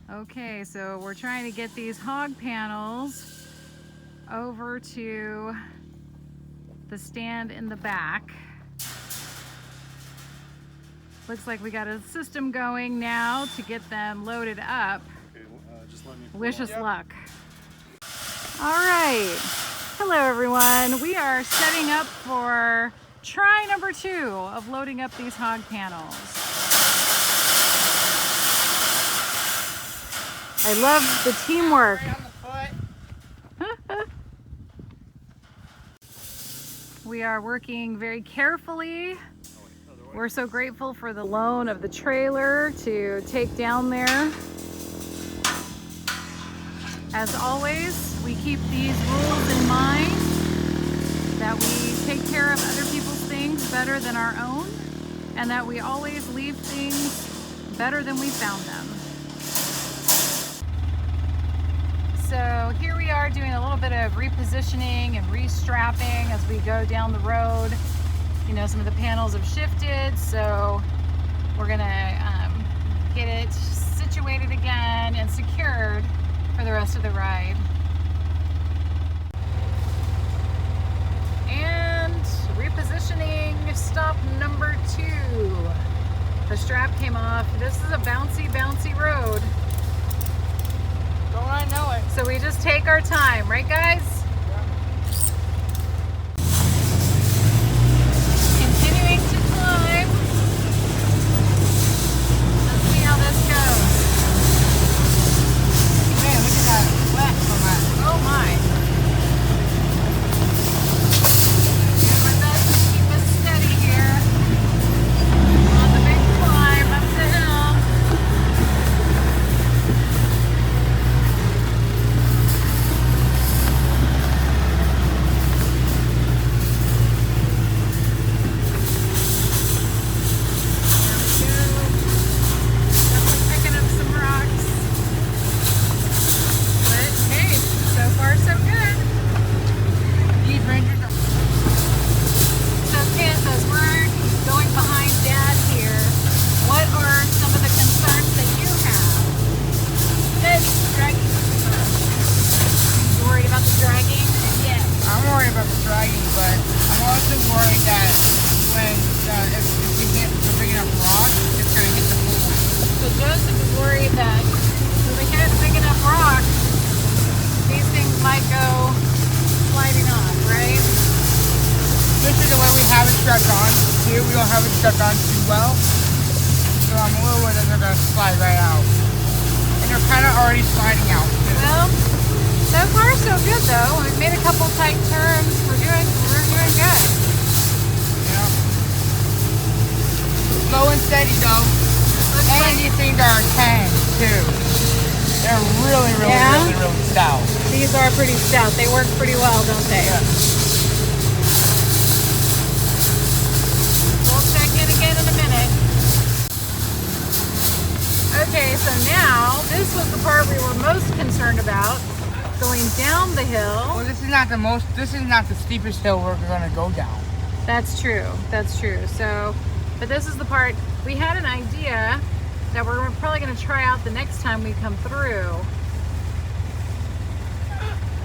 Okay, so we're trying to get these hog panels over to the stand in the back. Looks like we got a system going now to get them loaded up. Okay, just let me Wish us luck. All right. Hello, everyone. We are setting up for try number 2 of loading up these hog panels. I love the teamwork. We are working very carefully. We're so grateful for the loan of the trailer to take down there. As always, we keep these rules in mind, that we take care of other people's things better than our own, and that we always leave things better than we found them. So here we are doing a little bit of repositioning and restrapping as we go down the road. You know, some of the panels have shifted, so we're gonna get it situated again and secured for the rest of the ride. And repositioning stop number 2. The strap came off. This is a bouncy, bouncy road. Don't I know it? So we just take our time, right guys? Continuing to climb. Let's see how this goes. Man, look at that wet from that. Oh my. Do my best to keep us steady here on the big climb up the hill. Here we don't have it stuck on too well, so I'm a little worried that they're going to slide right out. And they're kind of already sliding out too. Well, so far so good though. We've made a couple tight turns. We're doing good. Yeah. Slow and steady though. And these things are tanks too. They're really stout. These are pretty stout. They work pretty well, don't they? Yeah. Again in a minute. Okay, so now this was the part we were most concerned about, going down the hill. Well, this is not the steepest hill we're going to go down. That's true. So, but this is the part we had an idea that we're probably going to try out the next time we come through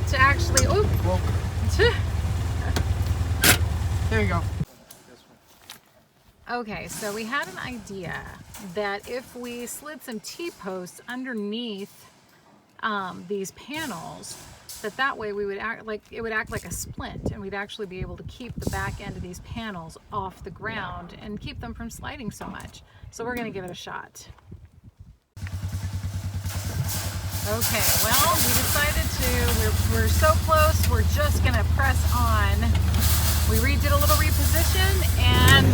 to actually There you go. Okay, so we had an idea that if we slid some T-posts underneath these panels, that way we would it would act like a splint, and we'd actually be able to keep the back end of these panels off the ground and keep them from sliding so much. So we're going to give it a shot. Okay, well, we decided we're so close, we're just going to press on. We redid a little reposition, and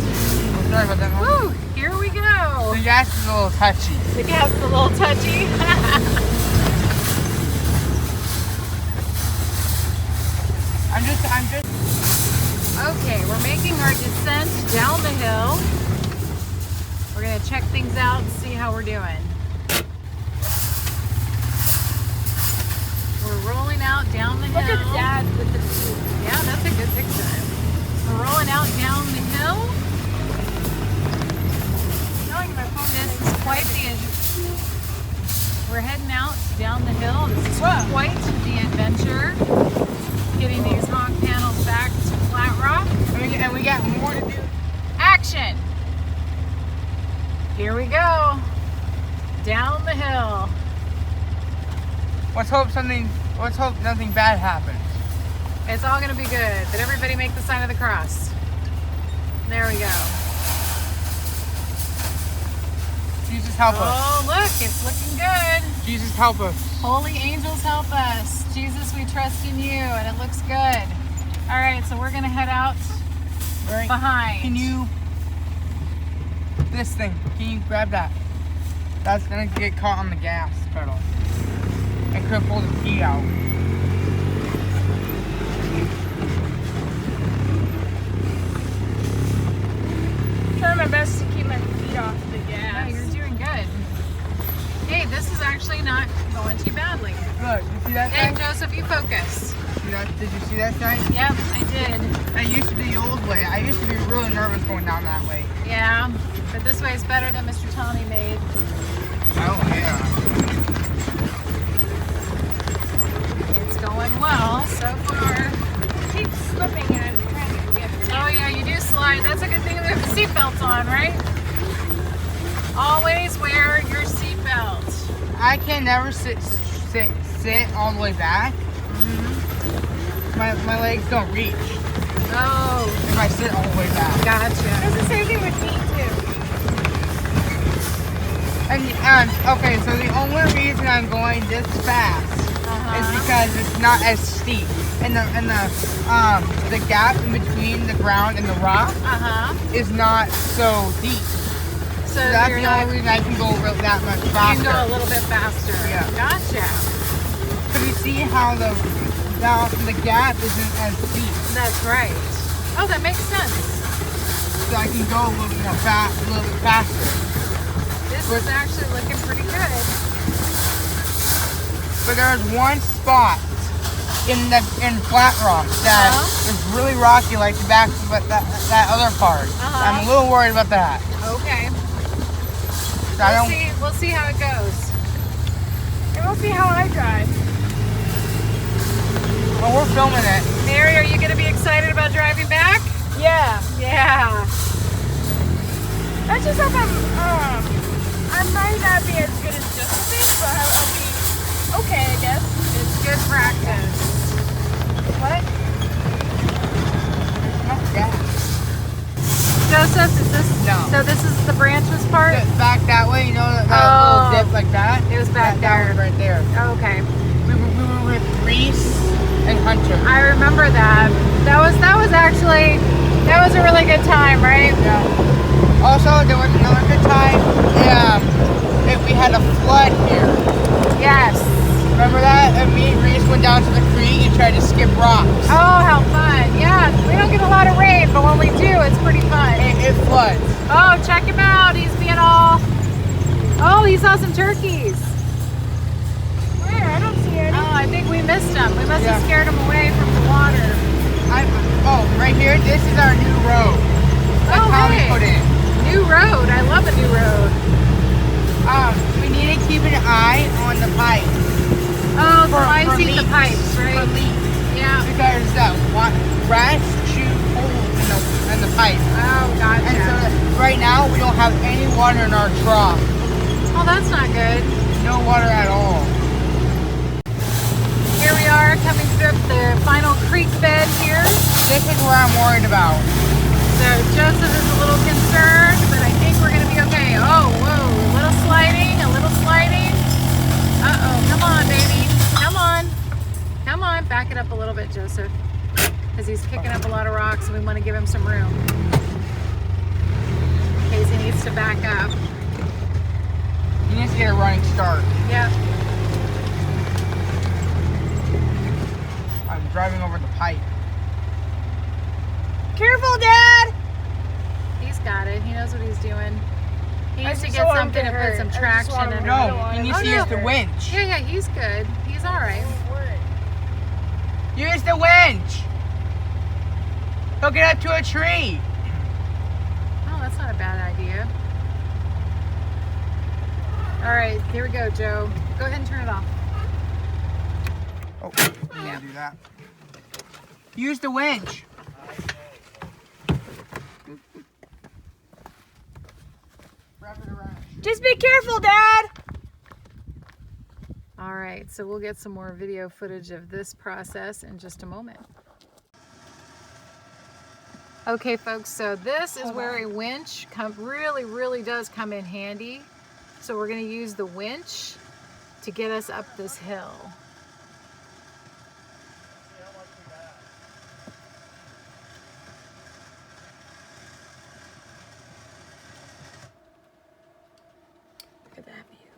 sorry about that, woo, here we go. The gas is a little touchy. The gas is a little touchy. I'm just. Okay, we're making our descent down the hill. We're gonna check things out and see how we're doing. We're rolling out down the hill. Look at Dad with the tube. Yeah, that's a good picture. We're rolling out down the hill. This is quite the. We're heading down the hill. This is quite the adventure. Getting these hog panels back to flat rock. And we got more to do. Action! Here we go. Down the hill. Let's hope nothing bad happens. It's all gonna be good. But everybody make the sign of the cross. There we go. Jesus help us. Oh, look, it's looking good. Jesus help us. Holy angels help us. Jesus, we trust in you, and it looks good. All right, so we're gonna head out behind. Can you, this thing, can you grab that? That's gonna get caught on the gas pedal. I could pull the key out. Try my best to keep my feet off the gas. Yeah, you're doing good. Hey, this is actually not going too badly. Look, you see that Hey, thing? Joseph, you focus. Did you see that thing? Yep, I did. That used to be the old way. I used to be really nervous going down that way. Yeah, but this way is better than Mr. Tommy made. Oh, yeah. It's going well so far. It keeps slipping and I'm trying to get it. Oh yeah, you do slide. That's a good thing we have the seatbelts on, right? Always wear your seatbelt. I can never sit all the way back. My legs don't reach Oh, if I sit all the way back. gotcha. It's the same thing with me too. And okay, so the only reason I'm going this fast is because it's not as steep, and the gap in between the ground and the rock is not so deep. So That's you're the only reason I can go that much you faster. can go a little bit faster. Yeah. Gotcha. But you see how the gap isn't as deep, That's right. Oh, that makes sense. so I can go a little bit faster. This is actually looking pretty good. But there's one spot in Flat Rock that is really rocky, like the back, but that other part. I'm a little worried about that. Okay. So I don't. We'll see how it goes. And we'll see how I drive. Well, we're filming it. Mary, are you going to be excited about driving back? Yeah. Yeah. That's just like I might not be as good as Joseph, but I'll be okay, I guess. It's good practice. What? Not gas. Joseph, is this? No. So this is the branchless part? Back that way, you know, that Oh. little dip like that. It was back That there. was right there. Okay. We were with Reese and Hunter. I remember that. That was a really good time, right? Yeah. Also, there was another good time. Yeah. We had a flood here. Yes. Remember that? And me and Reese went down to the creek and tried to skip rocks. Oh, how fun. Yeah, we don't get a lot of rain, but when we do, it's pretty fun. It floods. Oh, check him out. He's being all... Oh, he saw some turkeys. Where? I don't see any. Oh, I think we missed him. We must have scared him away from the water. Right here, this is our new road. That's how we put in. New road. I love a new road. We need to keep an eye on the pipe. Oh, so I for see the leaks. pipes, right? For leaks. Yeah. Because rats chew holes in the pipe. Oh, gotcha. And so right now, we don't have any water in our trough. Oh, that's not good. No water at all. Here we are coming through the final creek bed here. This is where I'm worried about. So Joseph is a little concerned, but I think we're going to be okay. Oh, whoa, a little sliding, a little sliding. Uh-oh, come on, baby. Come on. Come on, back it up a little bit, Joseph. Because he's kicking up a lot of rocks and we want to give him some room. In case he needs to back up. He needs to get a running start. Yep. I'm driving over the pipe. Careful, Dad! He's got it. He knows what he's doing. He I needs to just get don't want something him to to put hurt. some I just traction want him in. to hurt. No, he needs Oh, to use no. the winch. Yeah, he's good. He's all right. Use the winch! Hook it up to a tree. Oh, that's not a bad idea. All right, here we go, Joe. Go ahead and turn it off. Oh, I need to do that. Use the winch. Wrap it around. Just be careful, Dad. All right, so we'll get some more video footage of this process in just a moment. Okay, folks, so this is where a winch really does come in handy. So we're going to use the winch to get us up this hill. Look at that view.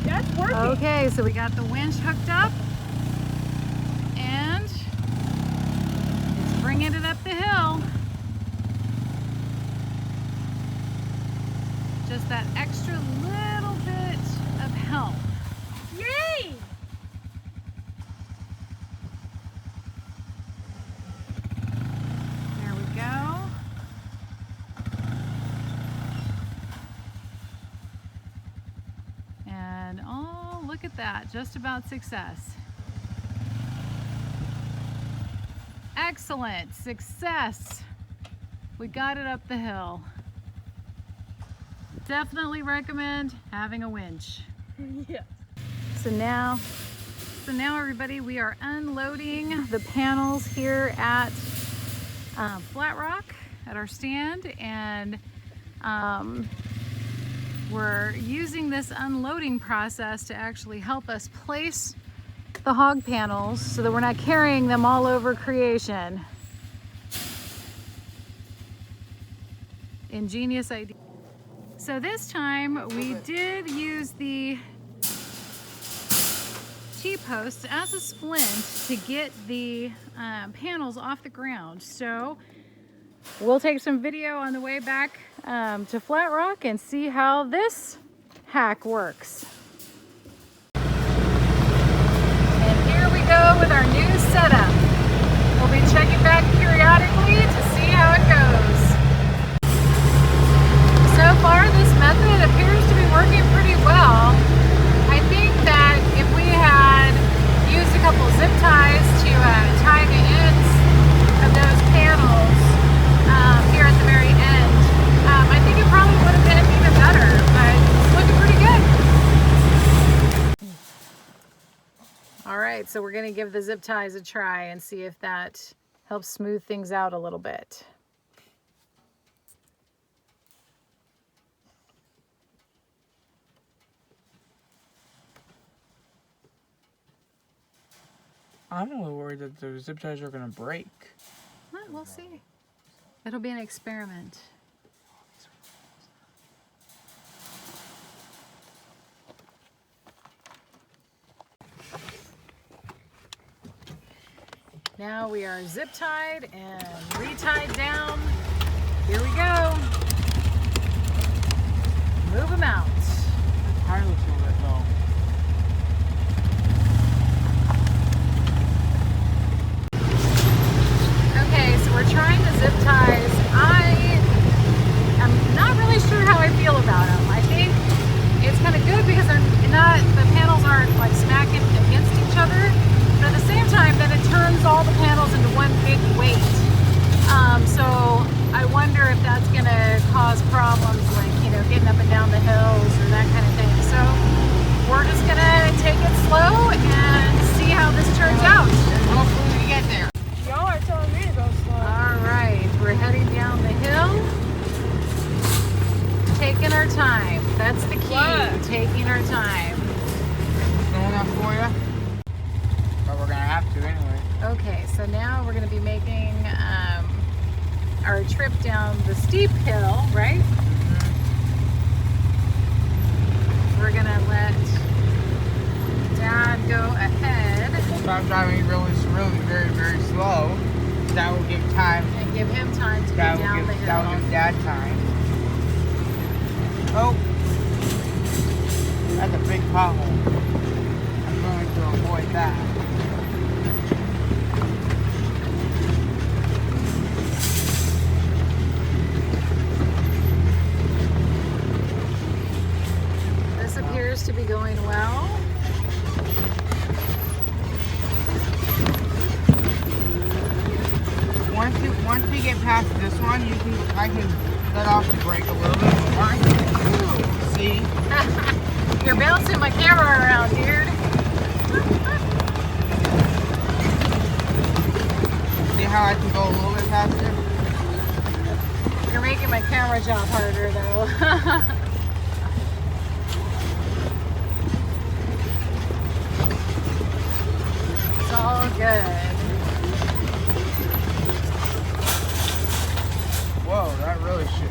That's working. Okay, so we got the winch hooked up and it's bringing it up the hill. Just that extra little bit of help. Yay! There we go. And oh, look at that, just about success. Excellent, success. We got it up the hill. Definitely recommend having a winch. Yeah. So now everybody, we are unloading the panels here at Flat Rock at our stand, and we're using this unloading process to actually help us place the hog panels so that we're not carrying them all over creation. Ingenious idea. So this time we did use the T-posts as a splint to get the panels off the ground. So we'll take some video on the way back to Flat Rock and see how this hack works. And here we go with our new setup. We'll be checking back periodically to see how it goes. So far, this method appears to be working pretty well. I think that if we had used a couple zip ties to tie the ends of those panels here at the very end, I think it probably would have been even better, but it's looking pretty good. All right, so we're going to give the zip ties a try and see if that helps smooth things out a little bit. I'm a little worried that the zip ties are going to break. Well, we'll see. It'll be an experiment. Now we are zip tied and re-tied down. Here we go. Move them out. Tire looks a little bit low. Okay, so we're trying the zip ties. I'm not really sure how I feel about them. I think it's kind of good because the panels aren't like smacking against each other, but at the same time, then it turns all the panels into one big weight. So I wonder if that's going to cause problems, like, getting up and down the hills or that kind of thing. So we're just going to take it slow and see how this turns out. Hopefully we get there. Y'all are telling me to go slow. All right, we're heading down the hill. Taking our time. That's the key. What? Taking our time. Slow enough for you? But we're going to have to anyway. Okay, so now we're going to be making our trip down the steep hill, right? We're going to let Dad go ahead. Stop driving really, very, very slow. That will give time. And give him time to get down the hill. That will give Dad time. Oh, that's a big pothole. I'm going to avoid that. once we get past this one, I can let off the brake a little bit more. See? You're bouncing my camera around, dude. See how I can go a little bit faster? You're making my camera job harder, though. It's all good. Whoa, that really shifted.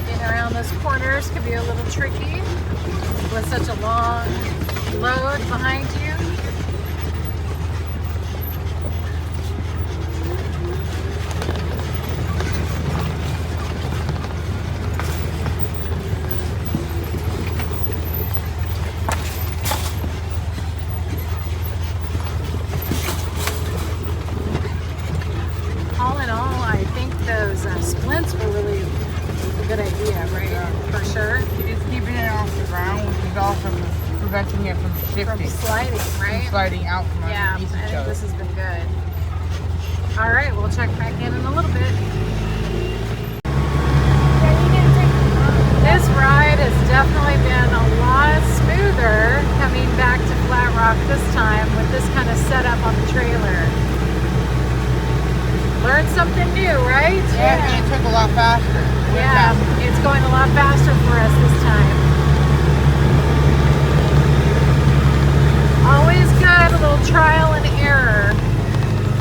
Getting around those corners could be a little tricky with such a long load behind you. All in all, I think those splints were really a good idea, right? Yeah. For sure. It's keeping it off the ground, which is also preventing it from shifting. From sliding, right? From sliding out from Yeah, underneath I each think other. this has been good. All right, we'll check back in a little bit. This ride has definitely been a lot smoother coming back to Flat Rock this time with this kind of setup on the trailer. Learned something new, right? Yeah, and it took a lot faster. Way Yeah, faster. it's going a lot faster for us this time. Always good, a little trial and error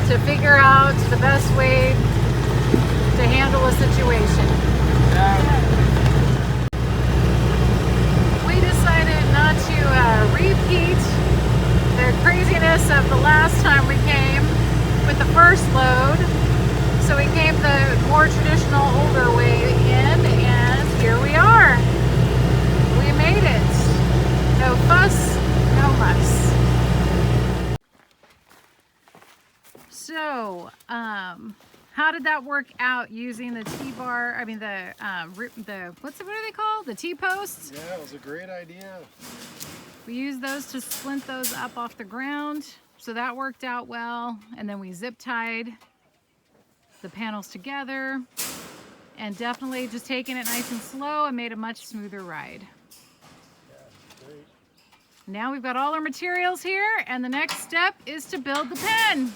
to figure out the best way to handle a situation. We decided not to repeat the craziness of the last time we came with the first load. So we came the more traditional, older way in, and here we are. We made it. No fuss, no muss. So, how did that work out using the T-bar? I mean, what are they called? The T-posts? Yeah, it was a great idea. We used those to splint those up off the ground. So that worked out well. And then we zip tied the panels together, and definitely just taking it nice and slow and made a much smoother ride. Yeah, great. Now we've got all our materials here, and the next step is to build the pen.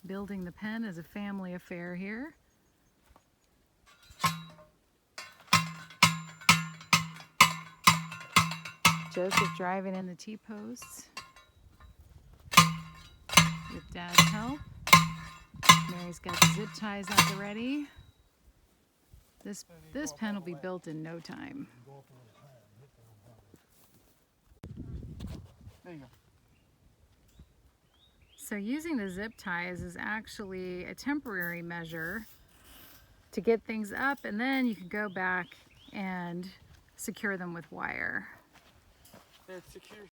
Building the pen is a family affair here. Joseph driving in the T-posts with Dad's help. Mary's got the zip ties at the ready. This pen will be built in no time. There you go. So using the zip ties is actually a temporary measure to get things up, and then you can go back and secure them with wire. It secures